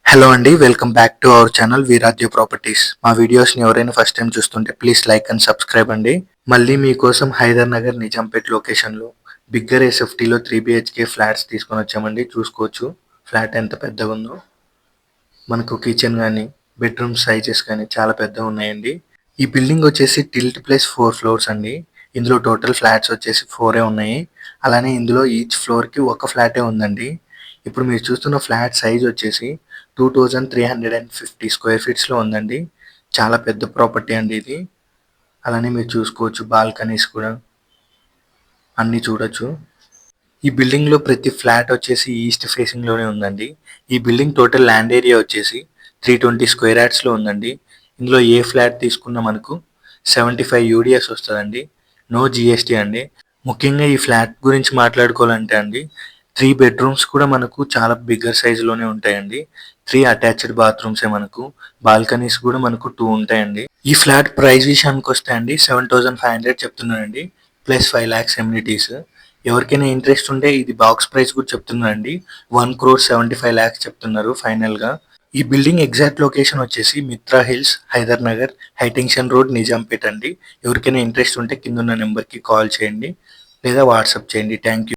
Hello అండి. Welcome back to our channel Veeradya properties. మా వీడియోస్‌ని ఎవరైనా ఫస్ట్ టైమ్ చూస్తుంటే ప్లీజ్ లైక్ అండ్ సబ్స్క్రైబ్ అండి. మళ్ళీ మీకోసం హైదర్ నగర్, నిజాంపేట్ లొకేషన్‌లో బిగ్గర్ ఎస్ఎఫ్టీలో 3 బీహెచ్‌కే ఫ్లాట్స్ తీసుకొనొచ్చామండి. చూసుకోవచ్చు ఫ్లాట్ ఎంత పెద్దగుందో. మనకు కిచెన్ గానీ, బెడ్‌రూమ్ సైజెస్ కానీ చాలా పెద్దగున్నాయండి. ఈ బిల్డింగ్ వచ్చేసి టిల్ట్ ప్లస్ 4 ఫ్లోర్స్ అండి. ఇందులో టోటల్ ఫ్లాట్స్ వచ్చేసి 4 ఉన్నాయి. అలానే ఇందులో ఈచ్ ఫ్లోర్‌కి ఒక ఫ్లాటే ఉందండి. ఇప్పుడు మీరు చూస్తున్న ఫ్లాట్ సైజ్ వచ్చేసి 2350 స్క్వేర్ ఫీట్స్‌లో ఉందండి. చాలా పెద్ద ప్రాపర్టీ అండి ఇది. అలానే మీరు చూసుకోవచ్చు బాల్కనీస్ కూడా అన్నీ చూడొచ్చు. ఈ బిల్డింగ్‌లో ప్రతి ఫ్లాట్ వచ్చేసి ఈస్ట్ ఫేసింగ్‌లోనే ఉందండి. ఈ బిల్డింగ్ టోటల్ ల్యాండ్ ఏరియా వచ్చేసి 320 స్క్వేర్ యార్డ్స్‌లో ఉందండి. ఇందులో ఏ ఫ్లాట్ తీసుకున్నా మనకు 75 యూడిఎస్ వస్తదండి. నో జీఎస్టీ అండి. ముఖ్యంగా ఈ ఫ్లాట్ గురించి మాట్లాడుకోవాలంటే అండి 3 బెడ్‌రూమ్స్ కూడా మనకు చాలా బిగ్గర్ సైజ్‌లోనే ఉంటాయండి. 3 అటాచ్డ్ బాత్రూమ్సే మనకు. బాల్కనీస్ కూడా మనకు 2 ఉంటాయండి. ఈ ఫ్లాట్ ప్రైస్ విషయానికొస్తే అండి 7,500 చెప్తున్నానండి. Plus 5 lakhs amenities. ఎవరికైనా ఇంట్రెస్ట్ ఉంటే ఇది బాక్స్ ప్రైస్ కూడా చెప్తున్నానండి. 1,75,00,000 చెప్తున్నారు ఫైనల్‌గా. ఈ బిల్డింగ్ ఎగ్జాక్ట్ లొకేషన్ వచ్చేసి Mitra Hills, Hyder Nagar, high tension road, Nizampet అండి. ఎవరికైనా ఇంట్రెస్ట్ ఉంటే కిందున్న నెంబర్‌కి కాల్ చేయండి లేదా వాట్సాప్ చేయండి. Thank you.